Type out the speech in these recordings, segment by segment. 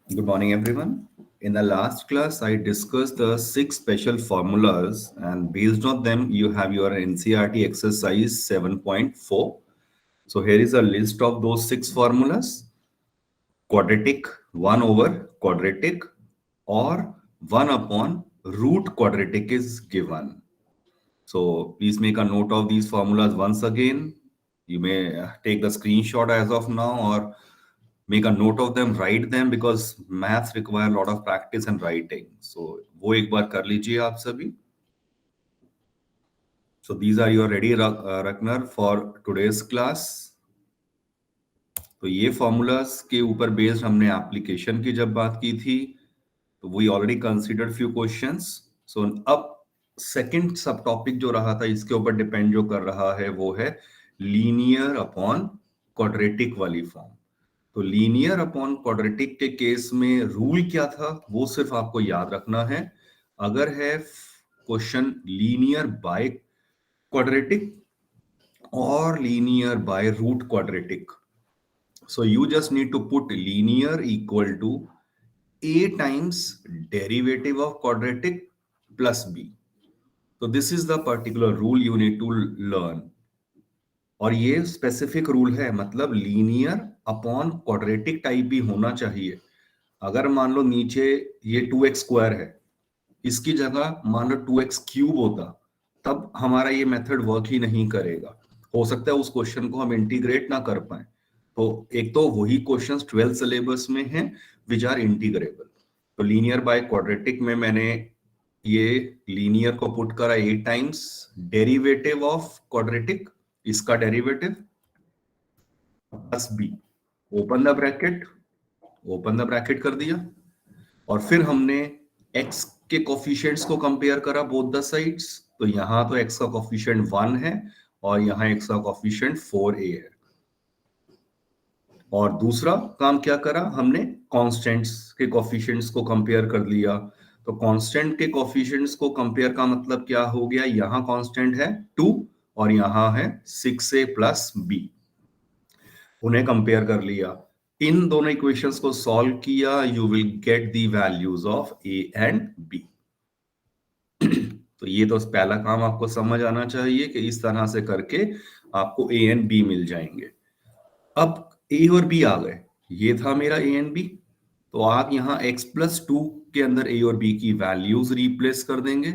Good morning, everyone. In the last class, I discussed the 6 special formulas, and based on them, you have your NCERT exercise 7.4. So, here is a list of those 6 formulas: quadratic, 1 over quadratic, or 1 upon root quadratic is given. So, please make a note of these formulas once again. You may take the screenshot as of now, or make a note of them, write them, because maths require a lot of practice and writing. So वो एक बार कर लीजिए आप सभी. So these are your ready Raknar for today's class. तो ये formulas के ऊपर बेस्ड हमने एप्लीकेशन की जब बात की थी तो we already considered few questions. So अब सेकंड सब टॉपिक जो रहा था इसके ऊपर डिपेंड जो कर रहा है वो है लीनियर अपॉन क्वाड्रेटिक वाली फॉर्म. तो लीनियर अपॉन क्वाड्रेटिक के केस में रूल क्या था वो सिर्फ आपको याद रखना है. अगर है क्वेश्चन लीनियर बाय क्वाड्रेटिक और linear by root quadratic, so you just need to put linear equal to a times derivative of quadratic plus b. So this is the particular rule you need to learn. और ये specific rule है, मतलब linear upon quadratic type भी होना चाहिए. अगर मान लो नीचे ये 2x स्क्वायर है, इसकी जगह मान लो 2x क्यूब होता, तब हमारा ये मेथड वर्क ही नहीं करेगा. हो सकता है उस क्वेश्चन को हम इंटीग्रेट ना कर पाए. तो एक तो वही क्वेश्चंस 12th सिलेबस में हैं विच आर इंटीग्रेबल. तो लीनियर बाय क्वाड्रेटिक में मैंने ये लीनियर को पुट करा a times derivative of quadratic, इसका derivative plus b, open the bracket कर दिया. और फिर हमने x के कोफिशिएंट्स को कंपेयर करा बोथ द साइड्स. तो यहां तो x का कोफिशिएंट 1 है और यहां x का कोफिशिएंट 4a है. और दूसरा काम क्या करा हमने, कांस्टेंट्स के कोफिशिएंट्स को कंपेयर कर लिया. तो कांस्टेंट के कोफिशिएंट्स को कंपेयर का मतलब क्या हो गया, यहां कांस्टेंट है 2 और यहां है 6a प्लस b, उन्हें कंपेयर कर लिया. इन दोनों इक्वेशंस को सॉल्व किया, you will get the values of a and b. तो ये तो पहला काम आपको समझ आना चाहिए कि इस तरह से करके आपको a एंड b मिल जाएंगे. अब a और b आ गए, ये था मेरा a एंड b. तो आप यहां x प्लस 2 के अंदर a और b की वैल्यूज रिप्लेस कर देंगे,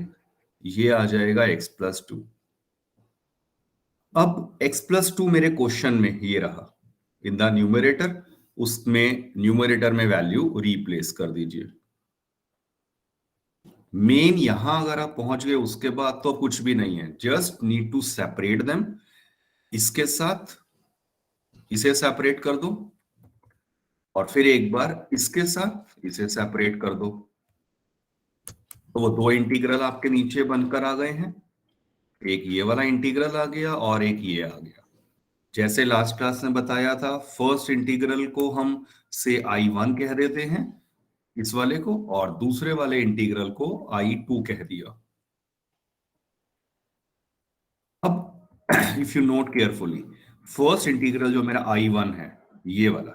ये आ जाएगा x प्लस 2. अब x प्लस 2 मेरे क्वेश्चन में ये रहा इन द न्यूमरेटर, उसमें न्यूमरेटर में वैल्यू रिप्लेस कर दीजिए. मेन यहां अगर आप पहुंच गए उसके बाद तो कुछ भी नहीं है, just need to separate them. इसके साथ इसे सेपरेट कर दो और फिर एक बार इसके साथ इसे सेपरेट कर दो. तो वो दो इंटीग्रल आपके नीचे बनकर आ गए हैं. एक ये वाला इंटीग्रल आ गया और एक ये आ गया. जैसे लास्ट क्लास में बताया था, फर्स्ट इंटीग्रल को हम से I1 कह देते हैं इस वाले को, और दूसरे वाले इंटीग्रल को I2 कह दिया. अब if you note carefully, first integral जो मेरा I1 है ये वाला,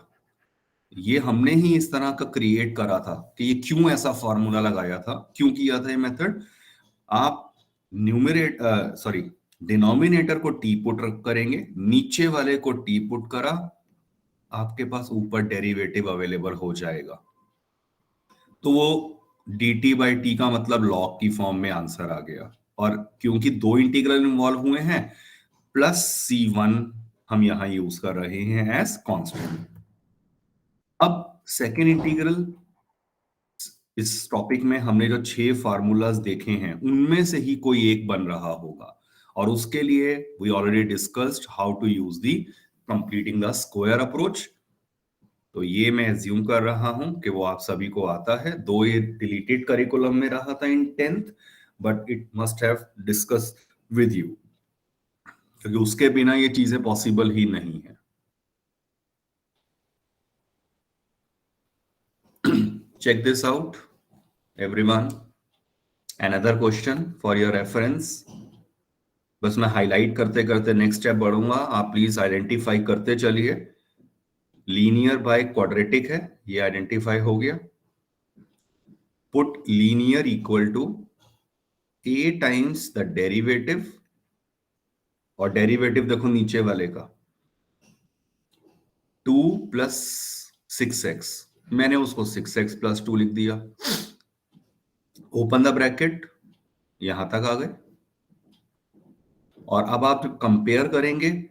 ये हमने ही इस तरह का क्रिएट करा था कि ये क्यों ऐसा फॉर्मूला लगाया था, क्यों किया था ये मेथड. आप डिनोमिनेटर को टी पुट करेंगे, नीचे वाले को टी पुट करा, आपके पास ऊपर डेरिवेटिव अवेलेबल हो जाएगा. तो वो dt बाई टी का मतलब लॉग की फॉर्म में आंसर आ गया. और क्योंकि दो इंटीग्रल इन्वॉल्व हुए हैं, प्लस C1 हम यहां यूज कर रहे हैं एज कांस्टेंट. अब सेकेंड इंटीग्रल, इस टॉपिक में हमने जो 6 फार्मूलाज देखे हैं उनमें से ही कोई एक बन रहा होगा, और उसके लिए we already discussed how to use the completing the square approach. तो ये मैं एज्यूम कर रहा हूं कि वो आप सभी को आता है, दो ये डिलीटेड करिकुलम में रहा था इन 10th, but it must have discuss with you, क्योंकि उसके बिना ये चीजें पॉसिबल ही नहीं है. Check this out, everyone. Another question for your reference. बस मैं हाईलाइट करते करते नेक्स्ट स्टेप बढ़ूंगा, आप प्लीज आइडेंटिफाई करते चलिए. लीनियर बाय क्वाड्रेटिक है, ये आइडेंटिफाई हो गया। Put linear equal to a times the derivative, और डेरिवेटिव देखो नीचे वाले का 2 प्लस 6x, मैंने उसको 6x प्लस 2 लिख दिया। ओपन द ब्रैकेट, यहां तक आ गए। और अब आप कंपेयर करेंगे,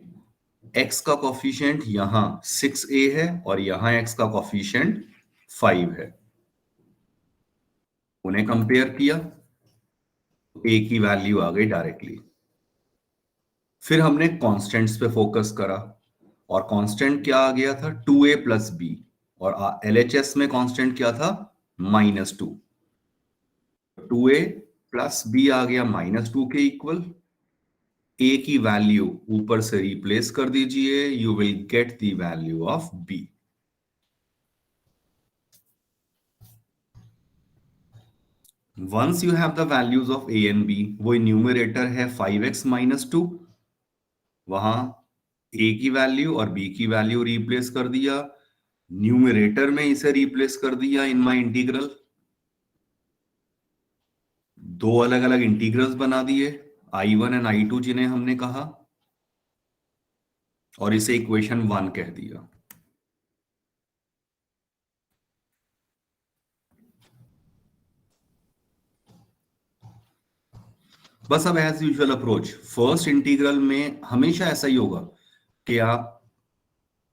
x का कॉफिशिएंट यहां 6a है और यहां x का कॉफिशिएंट 5 है, उन्हें कंपेयर किया, a की वैल्यू आ गई डायरेक्टली। फिर हमने कांस्टेंट्स पे फोकस करा, और कांस्टेंट क्या आ गया था, 2a प्लस बी, और एलएचएस में कांस्टेंट क्या था, -2। 2a प्लस बी आ गया -2 के इक्वल। a की वैल्यू ऊपर से रिप्लेस कर दीजिए, you will get the value of b। Once you have the values of a and b, वो न्यूमरेटर है 5x -2, वहां a की वैल्यू और b की वैल्यू रिप्लेस कर दिया, न्यूमरेटर में इसे रिप्लेस कर दिया इन माय इंटीग्रल। दो अलग अलग इंटीग्रल्स बना दिए, I1 एंड I2 जिन्हें हमने कहा, और इसे इक्वेशन 1 कह दिया। बस अब as usual approach, first integral में हमेशा ऐसा ही होगा कि आप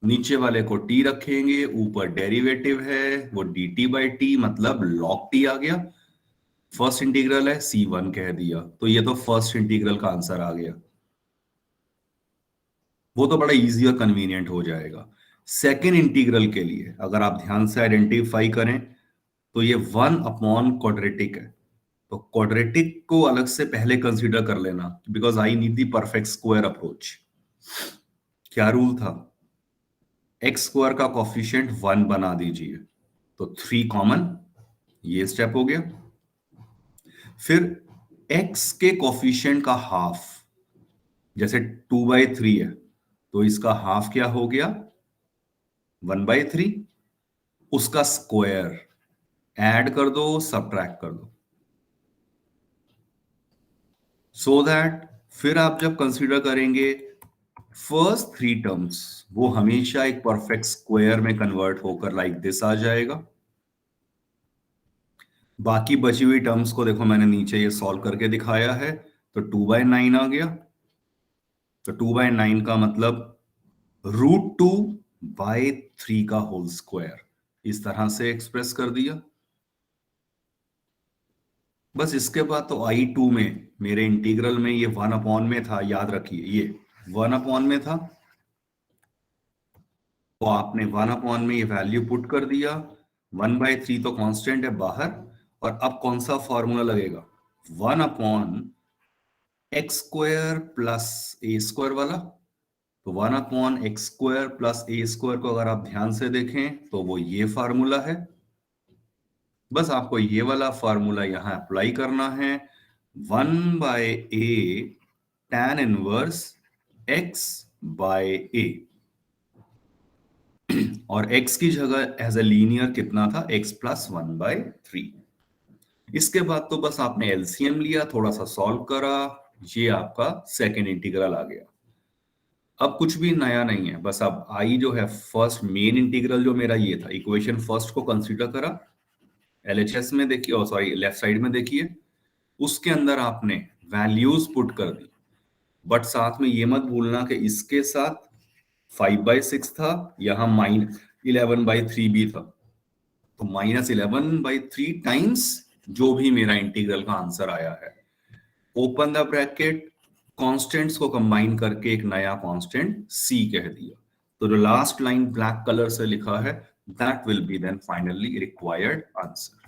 नीचे वाले को t रखेंगे, ऊपर डेरिवेटिव है वो dt बाई टी, मतलब log t आ गया। फर्स्ट इंटीग्रल है, C1 कह दिया, तो ये तो फर्स्ट इंटीग्रल का आंसर आ गया। वो तो बड़ा इजी और कन्वीनियंट हो जाएगा। सेकेंड इंटीग्रल के लिए अगर आप ध्यान से आइडेंटिफाई करें, तो ये 1 अपॉन क्वाड्रेटिक है, तो क्वाड्रेटिक को अलग से पहले कंसीडर कर लेना, because I need the perfect square approach. क्या रूल था, एक्स स्क्वायर का कॉफिशिएंट 1 बना दीजिए, तो 3 कॉमन, ये स्टेप हो गया। फिर एक्स के कॉफिशिएंट का हाफ, जैसे 2/3 है, तो इसका हाफ क्या हो गया, 1/3, उसका स्क्वायर ऐड कर दो, सब्ट्रैक्ट कर दो, सो दैट फिर आप जब कंसीडर करेंगे फर्स्ट 3 टर्म्स, वो हमेशा एक परफेक्ट स्क्वायर में कन्वर्ट होकर लाइक दिस आ जाएगा। बाकी बची हुई टर्म्स को देखो मैंने नीचे ये सॉल्व करके दिखाया है, तो 2/9 आ गया, तो 2/9 का मतलब √2/3 का होल स्क्वायर, इस तरह से एक्सप्रेस कर दिया। बस इसके बाद तो I2 में मेरे इंटीग्रल में ये 1 अपॉन में था, याद रखिए ये 1 अपॉन में था, तो आपने 1 अपॉन में ये वैल्यू पुट कर दिया, 1/3 तो कांस्टेंट है बाहर, और अब कौन सा फॉर्मूला लगेगा, 1/x² प्लस a² वाला। तो 1/x² प्लस a² को अगर आप ध्यान से देखें तो वो ये फार्मूला है। बस आपको ये वाला फार्मूला यहां अप्लाई करना है, 1/a tan inverse x by a, और x की जगह एज ए लीनियर कितना था, x प्लस 1/3। इसके बाद तो बस आपने एलसीएम लिया, थोड़ा सा सॉल्व करा, ये आपका सेकेंड इंटीग्रल आ गया। अब कुछ भी नया नहीं है, बस अब आई जो है फर्स्ट मेन इंटीग्रल जो मेरा ये था, इक्वेशन फर्स्ट को कंसीडर करा, एलएचएस में देखिए, और सॉरी लेफ्ट साइड में देखिए, उसके अंदर आपने वैल्यूज पुट कर दी, बट साथ में ये मत भूलना कि इसके साथ 5/6 था, यहां -11/3 भी था, तो -11/3 टाइम्स जो भी मेरा इंटीग्रल का आंसर आया है। ओपन द ब्रैकेट, कांस्टेंट्स को कंबाइन करके एक नया कांस्टेंट c कह दिया, तो जो लास्ट लाइन ब्लैक कलर से लिखा है, that will be then finally required answer.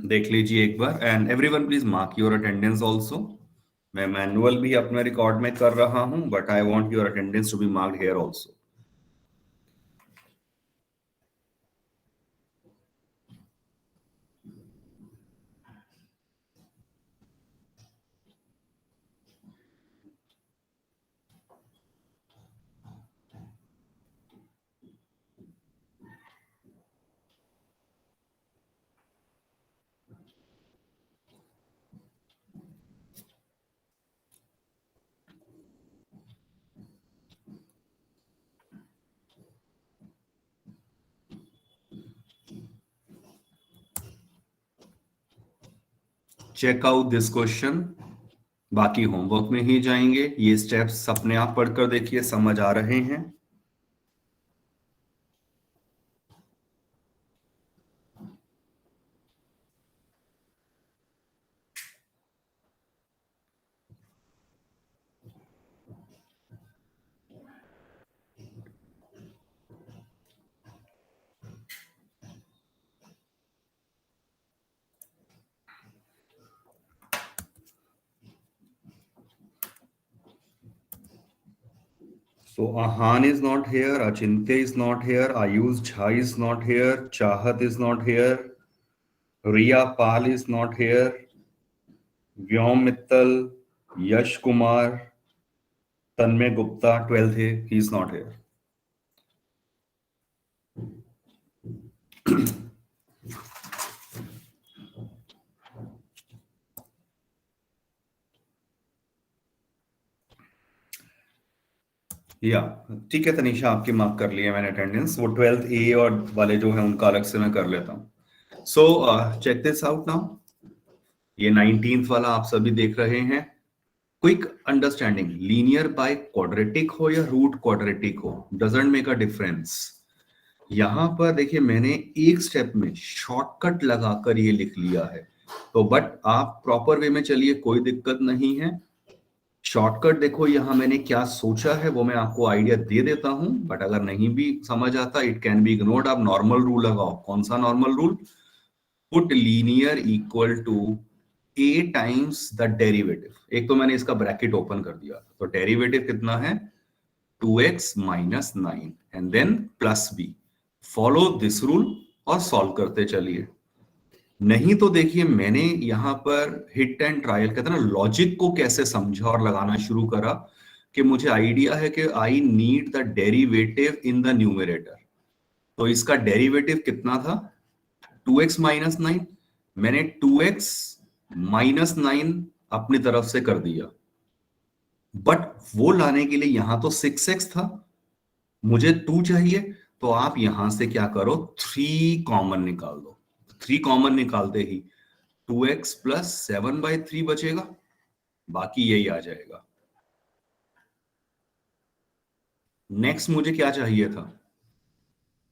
देख लीजिए एक बार, and everyone please mark your attendance also. मैं मैनुअल भी अपने रिकॉर्ड में कर रहा हूं, but I want your attendance to be marked here also. Check out this question. बाकी होमवर्क में ही जाएंगे, ये स्टेप्स अपने आप पढ़कर देखिए, समझ आ रहे हैं। So Ahan is not here, Achintya is not here, Ayush Jha is not here, Chahat is not here, Riya Pal is not here, Vyom Mittal, Yash Kumar, Tanmay Gupta, 12th he is not here. या ठीक है तनीषा, आपकी mark कर लिया मैंने attendance. वो 12th ए और वाले जो है उनका अलग से मैं कर लेता हूँ। So check this out now. ये 19th वाला आप सभी देख रहे हैं। Quick understanding, linear by quadratic हो या रूट क्वाड्रेटिक हो, डजंट मेक अ डिफरेंस। यहां पर देखिए मैंने एक स्टेप में शॉर्टकट लगाकर ये लिख लिया है, तो बट आप प्रॉपर वे में चलिए, कोई दिक्कत नहीं है। शॉर्टकट देखो, यहां मैंने क्या सोचा है वो मैं आपको आइडिया दे देता हूं, बट अगर नहीं भी समझ आता इट कैन बी इग्नोर्ड। आप नॉर्मल रूल लगाओ। कौन सा normal rule? Put linear equal to a times the derivative. एक तो मैंने इसका ब्रैकेट ओपन कर दिया, तो डेरिवेटिव कितना है? 2x minus 9 and then plus b. Follow this rule और सॉल्व करते चलिए। नहीं तो देखिए मैंने यहां पर हिट एंड ट्रायल कहते हैं ना, लॉजिक को कैसे समझा और लगाना शुरू करा कि मुझे आइडिया है कि I need the derivative in the numerator. तो इसका डेरिवेटिव कितना था? 2x minus 9। मैंने 2x माइनस 9 अपनी तरफ से कर दिया, बट वो लाने के लिए यहां तो 6x था, मुझे 2 चाहिए। तो आप यहां से क्या करो, 3 कॉमन निकाल दो। 3 कॉमन निकालते ही 2x प्लस 7/3 बचेगा, बाकी यही आ जाएगा। नेक्स्ट मुझे क्या चाहिए था?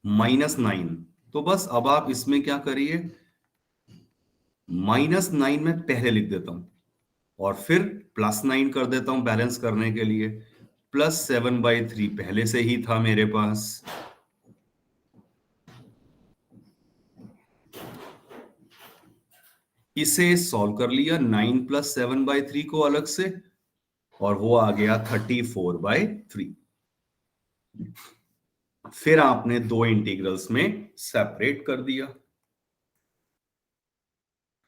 -9। तो बस अब आप इसमें क्या करिए, -9 में पहले लिख देता हूं और फिर +9 कर देता हूं बैलेंस करने के लिए। +7/3 पहले से ही था मेरे पास। इसे सॉल्व कर लिया, 9 + 7/3 को अलग से, और वो आ गया 34/3। फिर आपने दो इंटीग्रल्स में सेपरेट कर दिया।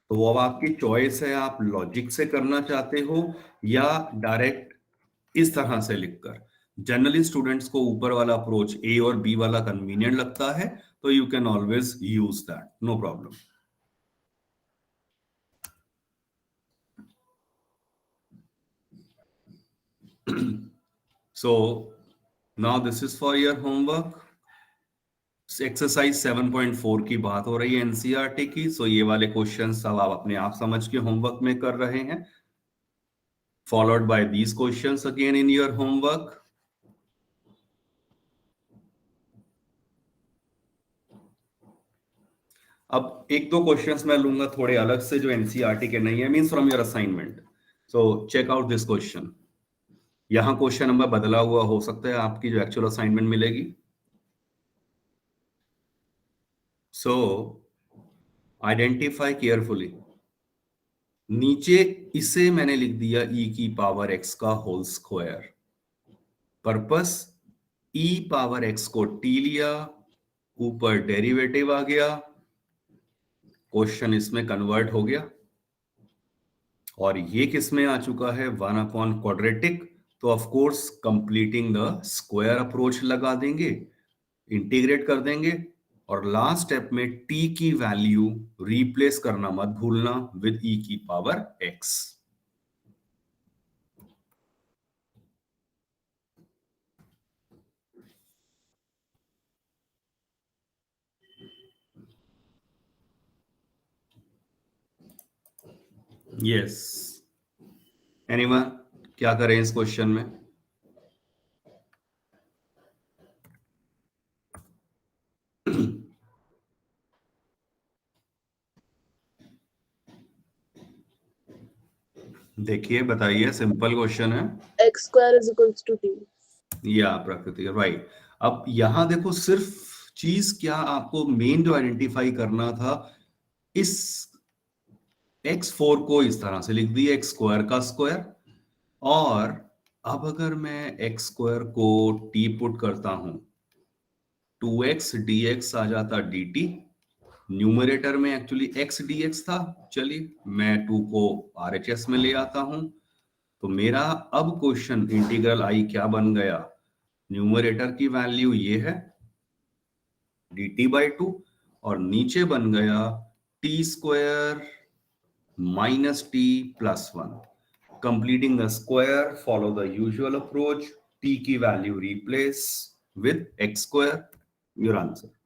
तो वो अब आपकी चॉइस है, आप लॉजिक से करना चाहते हो या डायरेक्ट इस तरह से लिखकर। जनरली स्टूडेंट्स को ऊपर वाला अप्रोच ए और बी वाला कन्वीनियंट लगता है, तो you can always use that, no problem. So now this is for your homework. Exercise 7.4 की बात हो रही है एनसीईआरटी की। सो ये वाले क्वेश्चंस अब आप अपने आप समझ के होमवर्क में कर रहे हैं, followed by these questions again in your homework. अब एक दो क्वेश्चंस मैं लूंगा थोड़े अलग से, जो एनसीईआरटी के नहीं है, means from your assignment. So check out this question. यहां क्वेश्चन नंबर बदला हुआ हो सकता है आपकी जो एक्चुअल असाइनमेंट मिलेगी। सो आइडेंटिफाई केयरफुली। नीचे इसे मैंने लिख दिया e⁻x का होल स्क्वायर। पर्पस, e⁻x को t लिया, ऊपर डेरिवेटिव आ गया, क्वेश्चन इसमें कन्वर्ट हो गया। और ये किस में आ चुका है? 1/क्वाड्रेटिक। तो of course completing the square approach लगा देंगे, इंटीग्रेट कर देंगे, और लास्ट स्टेप में t की वैल्यू रिप्लेस करना मत भूलना विद e⁻x। यस, एनीवन, क्या करें इस क्वेश्चन में? देखिए, बताइए, सिंपल क्वेश्चन है। x square is equals to t. या प्रकृति, राइट। अब यहां देखो, सिर्फ चीज क्या आपको मेन जो आइडेंटिफाई करना था, इस x4 को इस तरह से लिख दिया, एक्स स्क्वायर का स्क्वायर। और अब अगर मैं एक्स स्क्वायर को t पुट करता हूं, 2x dx आ जाता dt। न्यूमरेटर में एक्चुअली x dx था। चलिए, मैं 2 को RHS में ले आता हूं। तो मेरा अब क्वेश्चन इंटीग्रल आई क्या बन गया? न्यूमरेटर की वैल्यू ये है dt/2, और नीचे बन गया t square minus t plus 1। Completing the square, follow the usual approach, t की value replace with x square, your answer.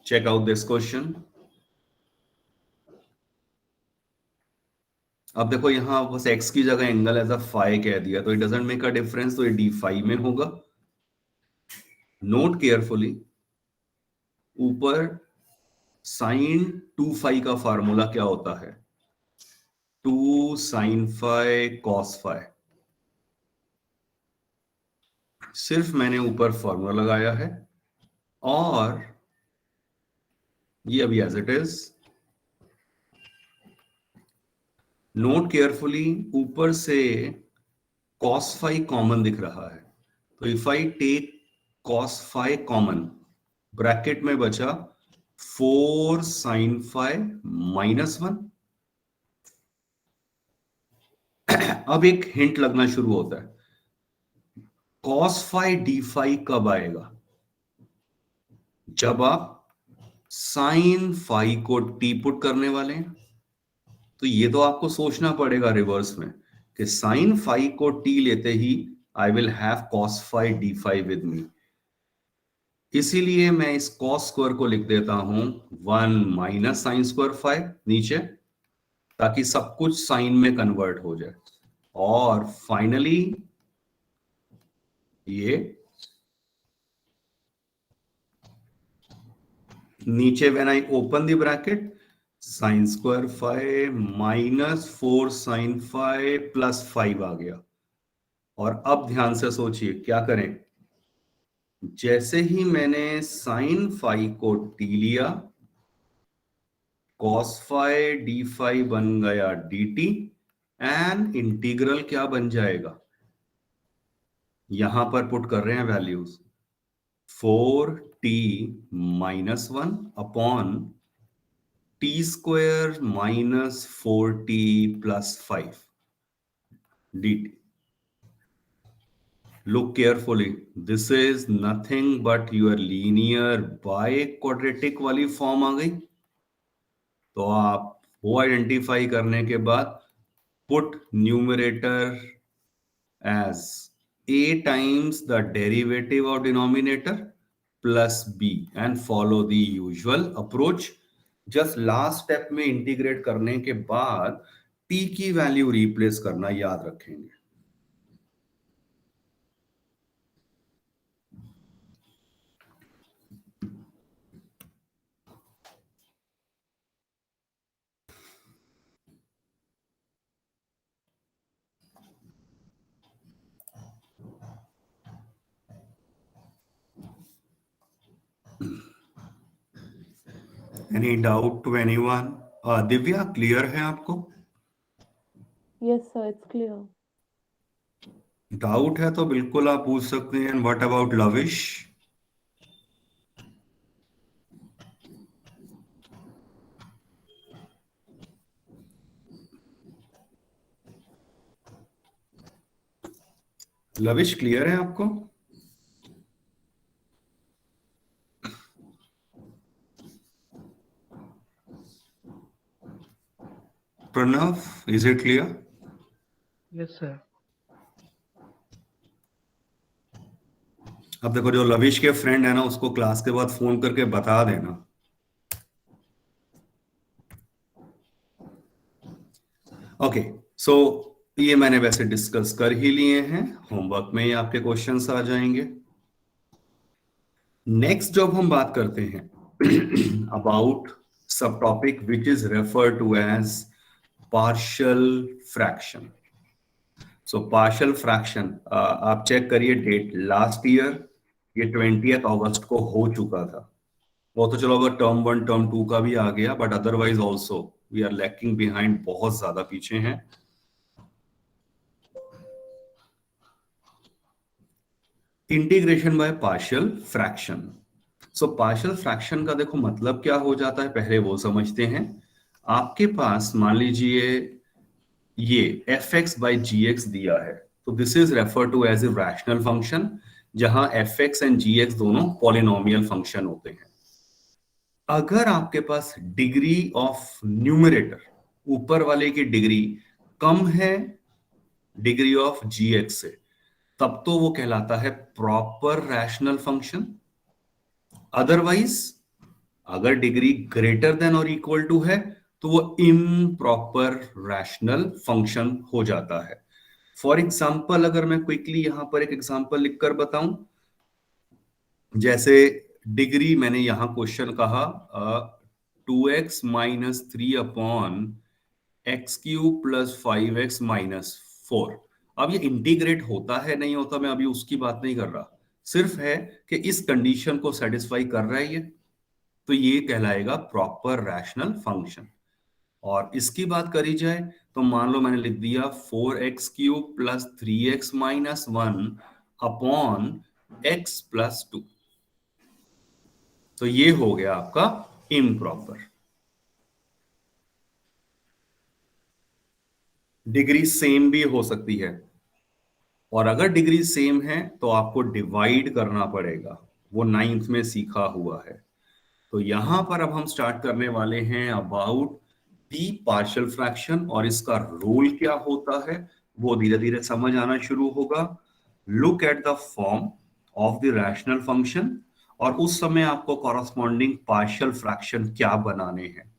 Check out this question. अब देखो, यहां बस x की जगह एंगल एज अ फाई कह दिया, तो it doesn't make a difference, तो ये डी फाई में होगा। नोट केयरफुली, ऊपर साइन 2 फाई का फार्मूला क्या होता है? 2 साइन फाई कॉस फाई। सिर्फ मैंने ऊपर फॉर्मूला लगाया है, और ये अभी एज इट इज। नोट केयरफुली, ऊपर से कॉस फाई कॉमन दिख रहा है, तो if I take cos phi common, bracket में बचा 4 साइन फाई माइनस 1। अब एक हिंट लगना शुरू होता है, कॉस फाई डी फाई कब आएगा? जब आप साइन फाई को टी पुट करने वाले हैं। तो ये तो आपको सोचना पड़ेगा रिवर्स में, कि साइन फाई को टी लेते ही आई विल हैव कॉस फाई डी फाई विद मी। इसीलिए मैं इस कॉस स्क्वायर को लिख देता हूं 1 माइनस साइन स्क्वायर फाई नीचे, ताकि सब कुछ साइन में कन्वर्ट हो जाए। और फाइनली ये नीचे, when I open the bracket, sine square five minus 4 sine five plus 5 आ गया। और अब ध्यान से सोचिए क्या करें। जैसे ही मैंने साइन फाइव को टी लिया, कॉस फाइव डी फाइव बन गया डी टी, एंड इंटीग्रल क्या बन जाएगा? यहां पर पुट कर रहे हैं values, 4t minus 1 upon T square minus 4t plus 5 dt. Look carefully. This is nothing but your linear by quadratic वाली फॉर्म आ गई। तो आप वो आइडेंटिफाई करने के बाद put numerator as a times the derivative of denominator plus b and follow the usual approach। Just last step में integrate करने के बाद t की वैल्यू रिप्लेस करना याद रखेंगे। Any doubt to anyone? Divya, clear है आपको? Yes, sir, it's clear. Doubt है तो बिल्कुल आप पूछ सकते हैं। What about Lavish? Lavish, clear है आपको? Pranav, is it clear? Yes, sir. अब देखो, जो लविश के फ्रेंड है ना, उसको क्लास के बाद फोन करके बता देना। ओके, सो ये मैंने वैसे डिस्कस कर ही लिए हैं, होमवर्क में ही आपके क्वेश्चंस आ जाएंगे। नेक्स्ट जब हम बात करते हैं अबाउट सब topic which is refer to as partial fraction. So partial fraction, आप चेक करिए डेट, लास्ट ईयर ये 20th अगस्त को हो चुका था। वो तो चलो, अगर टर्म 1 टर्म 2 का भी आ गया, but otherwise also we are lacking behind, बहुत ज्यादा पीछे हैं। Integration by partial fraction. So partial fraction का देखो मतलब क्या हो जाता है, पहले वो समझते हैं। आपके पास मान लीजिए ये f x by g x दिया है, तो this is refer to as a rational function, जहां f x and g x दोनों पॉलिनोमियल फंक्शन होते हैं। अगर आपके पास डिग्री ऑफ न्यूमरेटर, ऊपर वाले की डिग्री कम है डिग्री ऑफ जी एक्स से, तब तो वो कहलाता है प्रॉपर रैशनल फंक्शन। अदरवाइज अगर डिग्री ग्रेटर देन और इक्वल टू है, तो वो इम्प्रॉपर रैशनल फंक्शन हो जाता है। फॉर एग्जाम्पल, अगर मैं क्विकली यहां पर एक एग्जाम्पल लिखकर बताऊं, जैसे डिग्री मैंने यहां क्वेश्चन कहा 2x-3 upon x cube plus 5x-4। अब ये इंटीग्रेट होता है नहीं होता, मैं अभी उसकी बात नहीं कर रहा, सिर्फ है कि इस कंडीशन को सेटिस्फाई कर रहा है ये, तो ये कहलाएगा प्रॉपर रैशनल फंक्शन। और इसकी बात करी जाए तो मान लो मैंने लिख दिया 4x³ plus 3x-1 upon x+2, तो ये हो गया आपका इम्प्रॉपर। डिग्री सेम भी हो सकती है, और अगर डिग्री सेम है तो आपको डिवाइड करना पड़ेगा, वो 9th में सीखा हुआ है। तो यहां पर अब हम स्टार्ट करने वाले हैं अबाउट दी पार्शियल फ्रैक्शन, और इसका रूल क्या होता है वो धीरे धीरे समझ आना शुरू होगा। Look at the form of the rational function, और उस समय आपको कॉरस्पॉन्डिंग पार्शियल फ्रैक्शन क्या बनाने हैं।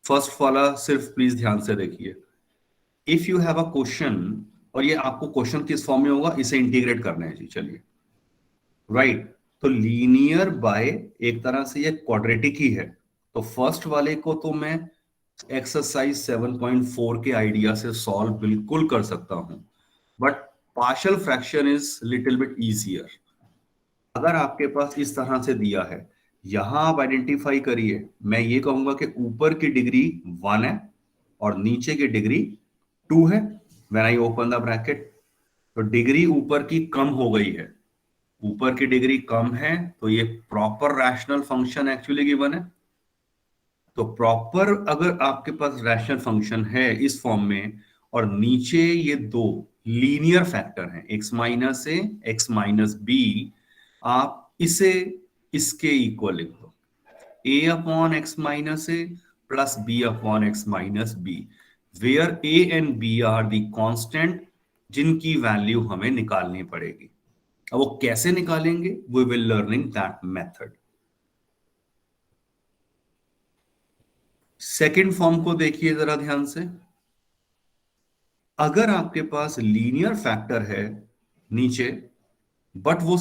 फर्स्ट वाला सिर्फ प्लीज ध्यान से देखिए। If you have a question, और ये आपको क्वेश्चन किस फॉर्म में होगा, इसे इंटीग्रेट करना है जी, चलिए। राइट, तो लीनियर बाय एक तरह से ये क्वाड्रेटिक ही है, तो फर्स्ट वाले को तो मैं एक्सरसाइज 7.4 के आइडिया से सॉल्व बिल्कुल कर सकता हूं, but partial fraction is little bit easier. अगर आपके पास इस तरह से दिया है, यहां आप आइडेंटिफाई करिए, मैं ये कहूंगा कि ऊपर की डिग्री 1 है और नीचे की डिग्री 2 है। When I open the bracket, तो डिग्री ऊपर की कम हो गई है, ऊपर की डिग्री कम है, तो ये proper rational function actually given है। तो प्रॉपर अगर आपके पास रैशनल फंक्शन है इस फॉर्म में, और नीचे ये दो लीनियर फैक्टर हैं, x-a x-b, आप इसे इसके इक्वल लिख दो, a/x-a plus b/x-b, where a and b are the constant जिनकी वैल्यू हमें निकालनी पड़ेगी। अब वो कैसे निकालेंगे, we will learning that method. Second form को देखिए जरा ध्यान से। अगर आपके पास लीनियर फैक्टर है नीचे, बट वो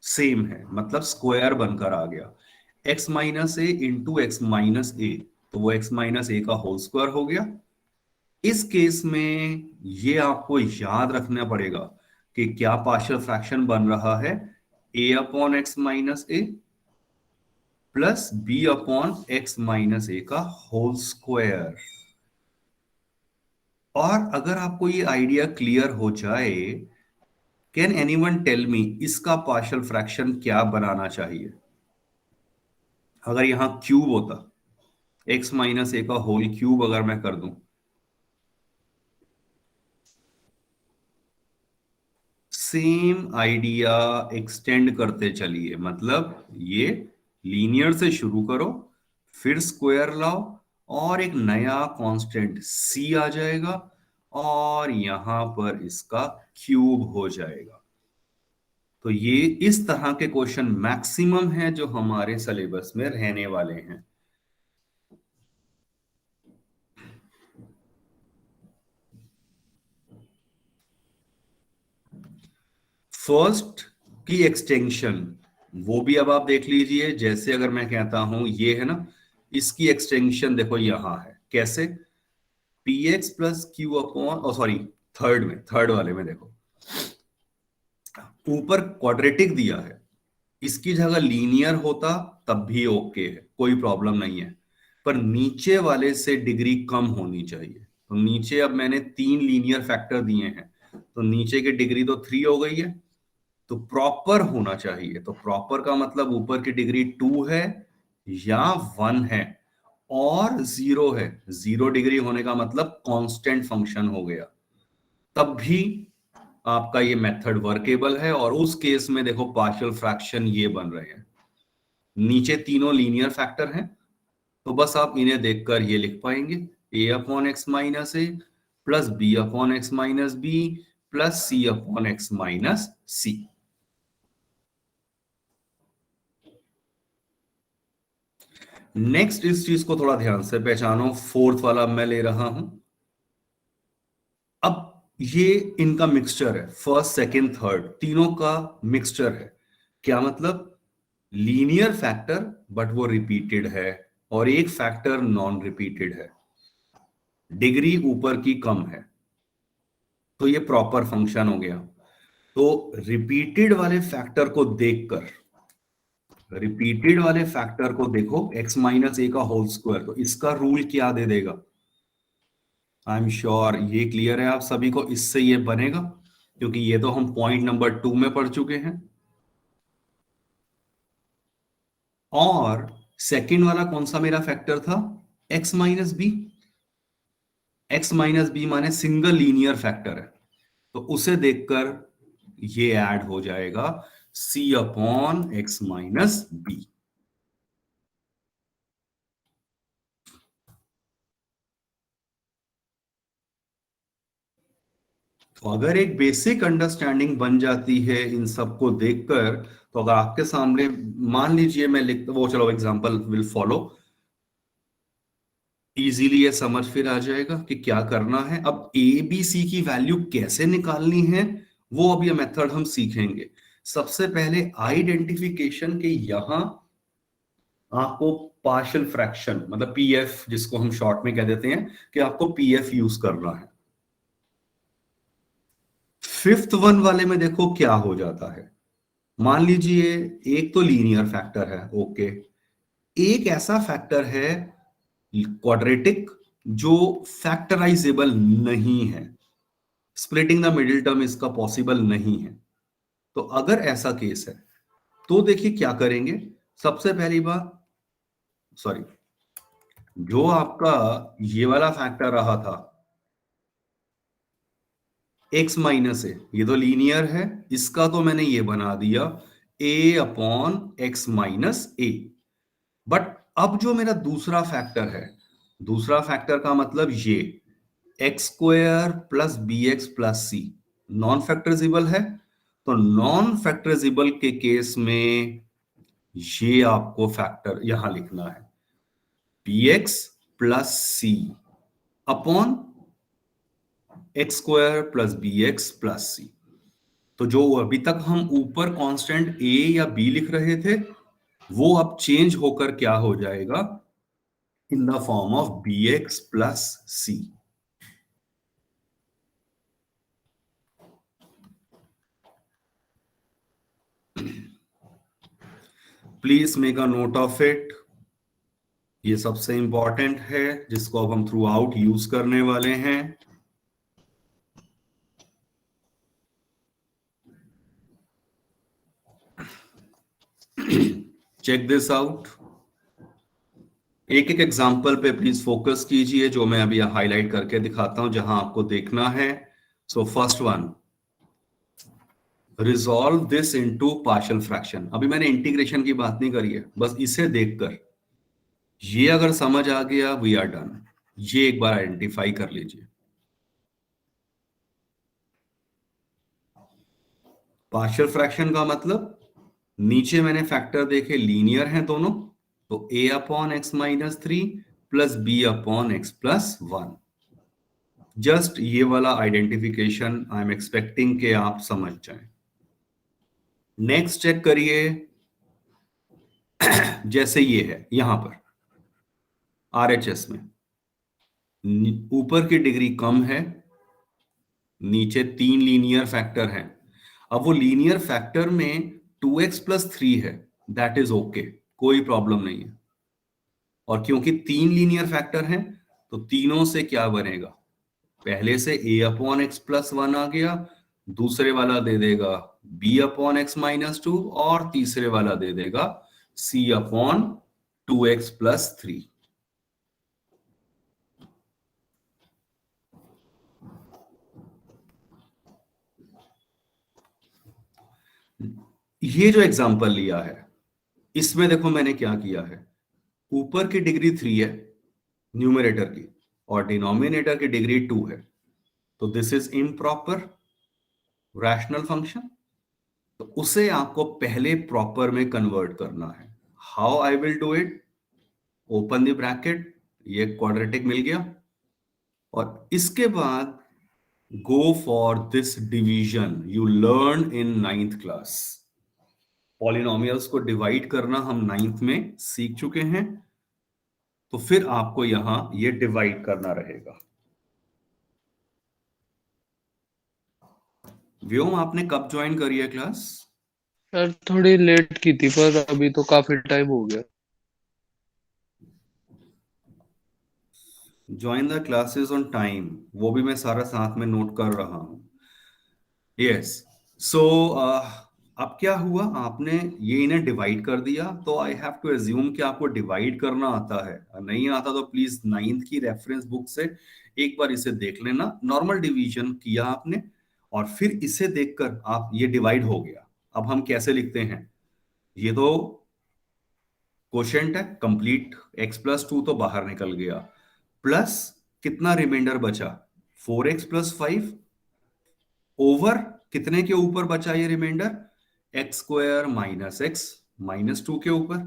सेम है, मतलब स्क्वायर बनकर आ गया, x-a इंटू x-a, तो वो x-a का होल स्क्वायर हो गया। इस केस में ये आपको याद रखना पड़ेगा कि क्या पार्शियल फ्रैक्शन बन रहा है, a/x-a प्लस b/x-a का होल स्क्वायर। और अगर आपको ये आइडिया क्लियर हो जाए, कैन एनीवन टेल मी इसका पार्शियल फ्रैक्शन क्या बनाना चाहिए। अगर यहां क्यूब होता, x-a का होल क्यूब अगर मैं कर दूं, सेम आइडिया एक्सटेंड करते चलिए, मतलब ये लीनियर से शुरू करो, फिर स्क्वायर लाओ, और एक नया कांस्टेंट c आ जाएगा, और यहां पर इसका क्यूब हो जाएगा। तो ये इस तरह के क्वेश्चन मैक्सिमम है जो हमारे सिलेबस में रहने वाले हैं। फर्स्ट की एक्सटेंशन वो भी अब आप देख लीजिए। जैसे अगर मैं कहता हूं ये है ना, इसकी एक्सटेंशन देखो यहां है। कैसे? P x plus Q upon, sorry, third वाले में देखो, ऊपर क्वाड्रेटिक दिया है, इसकी जगह लीनियर होता तब भी ओके है, कोई प्रॉब्लम नहीं है। पर नीचे वाले से डिग्री कम होनी चाहिए। तो नीचे अब मैंने 3 लीनियर फैक्टर दिए हैं, तो नीचे की डिग्री तो 3 हो गई है। तो प्रॉपर होना चाहिए। तो प्रॉपर का मतलब ऊपर की डिग्री 2 है या 1 है और 0 है। 0 डिग्री होने का मतलब कांस्टेंट फंक्शन हो गया, तब भी आपका ये मेथड वर्केबल है। और उस केस में देखो पार्शियल फ्रैक्शन ये बन रहे हैं, नीचे तीनों लीनियर फैक्टर हैं। तो बस आप इन्हें देखकर ये लिख पाएंगे, a upon x minus a plus b upon x minus b plus c upon x minus c. Next इस चीज को थोड़ा ध्यान से पहचानो, फोर्थ वाला मैं ले रहा हूं। अब ये इनका मिक्सचर है, फर्स्ट सेकंड थर्ड तीनों का मिक्सचर है। क्या मतलब? लीनियर फैक्टर बट वो रिपीटेड है, और एक फैक्टर नॉन रिपीटेड है, डिग्री ऊपर की कम है। तो ये प्रॉपर फंक्शन हो गया। तो रिपीटेड वाले फैक्टर को देखकर, रिपीटेड वाले फैक्टर को देखो, x माइनस ए का होल स्क्वायर, तो इसका रूल क्या दे देगा? आई एम श्योर ये क्लियर है आप सभी को, इससे ये बनेगा, क्योंकि ये तो हम पॉइंट नंबर 2 में पढ़ चुके हैं। और सेकंड वाला कौन सा मेरा फैक्टर था? x minus b. X minus b माने सिंगल लीनियर फैक्टर है, तो उसे देखकर ये ऐड हो जाएगा c upon x minus b. तो अगर एक बेसिक अंडरस्टैंडिंग बन जाती है इन सबको देखकर, तो अगर आपके सामने मान लीजिए मैं लिख, वो चलो एग्जांपल विल फॉलो, इजीली ये समझ फिर आ जाएगा कि क्या करना है। अब ए बी सी की वैल्यू कैसे निकालनी है वो अब ये मेथड हम सीखेंगे। सबसे पहले आइडेंटिफिकेशन के यहां आपको पार्शियल फ्रैक्शन मतलब पीएफ, जिसको हम शॉर्ट में कह देते हैं, कि आपको पीएफ यूज करना है। फिफ्थ वन वाले में देखो क्या हो जाता है। मान लीजिए एक तो लीनियर फैक्टर है, ओके, एक ऐसा फैक्टर है क्वाड्रेटिक जो फैक्टराइजेबल नहीं है, स्प्लिटिंग द मिडिल टर्म इसका पॉसिबल नहीं है। तो अगर ऐसा केस है तो देखिए क्या करेंगे। सबसे पहली बात, सॉरी, जो आपका ये वाला फैक्टर रहा था x माइनस ए, ये तो लीनियर है, इसका तो मैंने ये बना दिया a upon x minus A. But अब जो मेरा दूसरा फैक्टर है, दूसरा फैक्टर का मतलब ये x square plus b x plus c non factorizable है। तो नॉन फैक्टराइजेबल के केस में ये आपको फैक्टर यहां लिखना है, b x plus c upon x square plus b x plus c. तो जो अभी तक हम ऊपर कांस्टेंट ए या बी लिख रहे थे, वो अब चेंज होकर क्या हो जाएगा, in the form of b x plus c. Please make a note of it, ये सबसे इंपॉर्टेंट है जिसको अब हम थ्रू आउट यूज करने वाले हैं। Check this out. एक एक एग्जाम्पल पे प्लीज फोकस कीजिए, जो मैं अभी हाईलाइट करके दिखाता हूं जहां आपको देखना है। So first one, resolve this into partial fraction. अभी मैंने इंटीग्रेशन की बात नहीं करी है, बस इसे देखकर ये अगर समझ आ गया वी आर डन। ये एक बार आइडेंटिफाई कर लीजिए। पार्शियल फ्रैक्शन का मतलब नीचे मैंने फैक्टर देखे लीनियर हैं दोनों, तो a upon x minus three plus b upon x plus one. Just ये वाला आइडेंटिफिकेशन आई एम एक्सपेक्टिंग कि आप समझ जाएं। नेक्स्ट चेक करिए, जैसे ये है यहां पर आरएचएस में ऊपर की डिग्री कम है, नीचे तीन लीनियर फैक्टर हैं। अब वो लीनियर फैक्टर में 2x प्लस थ्री है, दैट इज ओके, कोई प्रॉब्लम नहीं है। और क्योंकि तीन लीनियर फैक्टर हैं तो तीनों से क्या बनेगा, पहले से a upon x plus one आ गया, दूसरे वाला दे देगा b upon x minus two, और तीसरे वाला दे देगा c upon two x plus three. ये जो एग्जांपल लिया है इसमें देखो मैंने क्या किया है, ऊपर की डिग्री थ्री है न्यूमरेटर की और डिनोमिनेटर की डिग्री टू है, तो this is improper rational function. तो उसे आपको पहले प्रॉपर में कन्वर्ट करना है। How I will do it, open the bracket, ये क्वाड्रेटिक मिल गया, और इसके बाद go for this division you learn in ninth class. Polynomials को डिवाइड करना हम नाइन्थ में सीख चुके हैं, तो फिर आपको यहां ये डिवाइड करना रहेगा। व्योम, आपने कब ज्वाइन करी है क्लास? यार थोड़ी लेट की थी पर अभी तो काफी टाइम हो गया। Join the classes on time, वो भी मैं सारा साथ में नोट कर रहा हूं। यस, सो अब क्या हुआ, आपने ये इन्हें डिवाइड कर दिया, तो आई हैव टू एज्यूम कि आपको डिवाइड करना आता है। नहीं आता तो प्लीज नाइन्थ की रेफरेंस बुक से एक बार इसे देख लेना। नॉर्मल डिवीजन किया आपने और फिर इसे देखकर आप, ये डिवाइड हो गया। अब हम कैसे लिखते हैं, ये तो क्वोशिएंट है कंप्लीट, एक्स प्लस टू तो बाहर निकल गया, प्लस कितना रिमाइंडर बचा, four x plus five, over कितने के ऊपर बचा ये remainder, x square minus x minus two के ऊपर,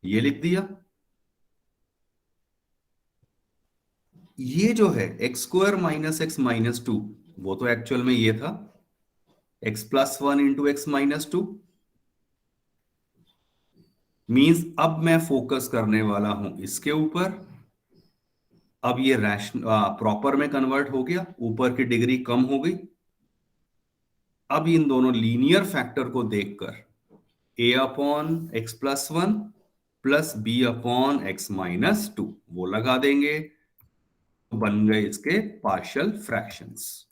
ये लिख दिया। ये जो है x square minus x minus two, वो तो एक्चुअल में ये था x plus one into x minus two. Means अब मैं फोकस करने वाला हूं इसके ऊपर। अब ये रैशन प्रॉपर में कन्वर्ट हो गया, ऊपर की डिग्री कम हो गई। अब इन दोनों लीनियर फैक्टर को देखकर a upon x plus one plus b upon x minus two वो लगा देंगे, तो बन गए इसके पार्शियल फ्रैक्शंस।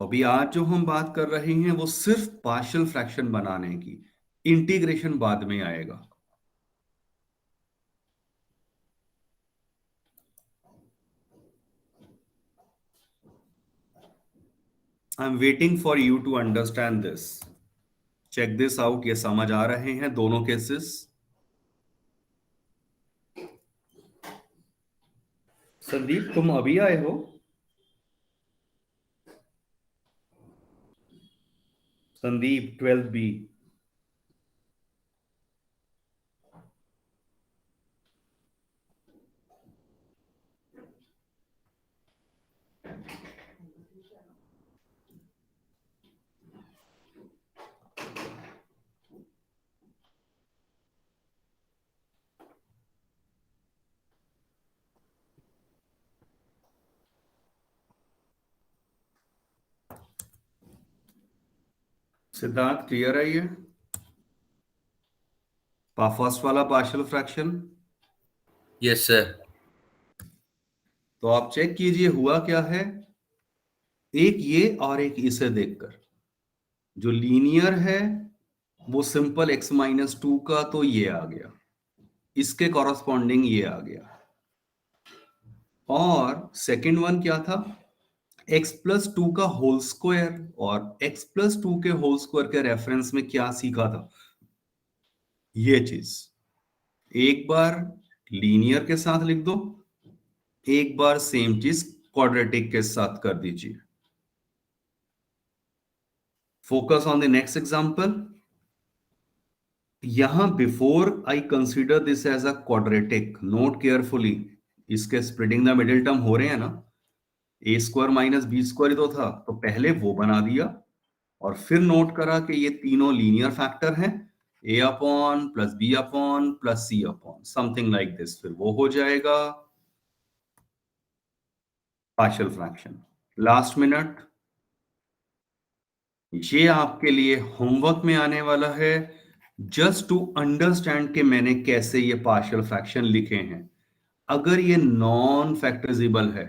अभी आज जो हम बात कर रहे हैं वो सिर्फ पार्शियल फ्रैक्शन बनाने की, इंटीग्रेशन बाद में आएगा। I am waiting for you to understand this. Check this out, ये समझ आ रहे हैं दोनों केसेस? संदीप, तुम अभी आए हो? Sandeep 12th B. Siddharth, clear है ये फर्स्ट वाला पार्शियल फ्रैक्शन? Yes sir. तो आप चेक कीजिए हुआ क्या है, एक ये और एक इसे देखकर जो लीनियर है वो सिंपल x माइनस टू का, तो ये आ गया, इसके कॉरस्पॉन्डिंग ये आ गया। और सेकंड वन क्या था, x प्लस टू का होल स्क्वायर, और x प्लस टू के होल स्क्वायर के रेफरेंस में क्या सीखा था, ये चीज। एक बार लीनियर के साथ लिख दो, एक बार सेम चीज क्वाड्रेटिक के साथ कर दीजिए। Focus on the next example. यहां before I consider this as a quadratic, note carefully, इसके स्प्लिटिंग द मिडिल टर्म हो रहे हैं ना, a square minus b square तो था, तो पहले वो बना दिया और फिर नोट करा कि ये तीनों लीनियर फैक्टर हैं, a upon plus b upon plus c upon something like this, फिर वो हो जाएगा पार्शियल फ्रैक्शन। लास्ट मिनट, ये आपके लिए होमवर्क में आने वाला है, जस्ट टू अंडरस्टैंड कि मैंने कैसे ये पार्शियल फ्रैक्शन लिखे हैं। अगर ये नॉन फैक्टराइजेबल है,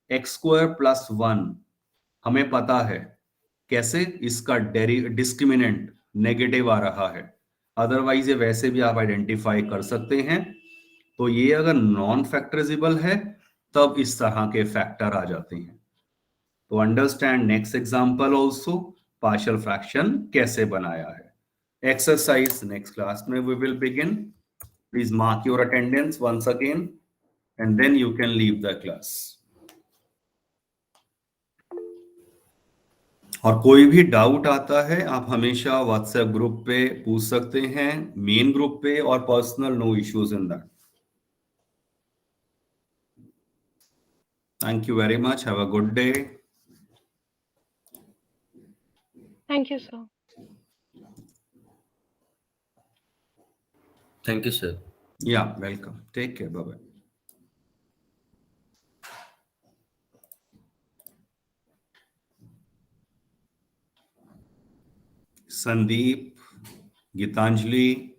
एक्स स्क्वायर प्लस 1 हमें पता है कैसे, इसका डिस्क्रिमिनेंट नेगेटिव आ रहा है, अदरवाइज ये वैसे भी आप आइडेंटिफाई कर सकते हैं। तो ये अगर नॉन फैक्टराइजेबल है तब इस तरह के फैक्टर आ जाते हैं। तो understand next example also, partial fraction कैसे बनाया है। एक्सरसाइज नेक्स्ट क्लास में we will begin. Please mark your attendance once again and then you can leave the class. और कोई भी डाउट आता है आप हमेशा व्हाट्सएप ग्रुप पे पूछ सकते हैं, मेन ग्रुप पे, और personal, no issues in that. Thank you very much, have a good day. Thank you, sir. Thank you, sir. या welcome, take care, bye bye. Sandeep, Geetanjali,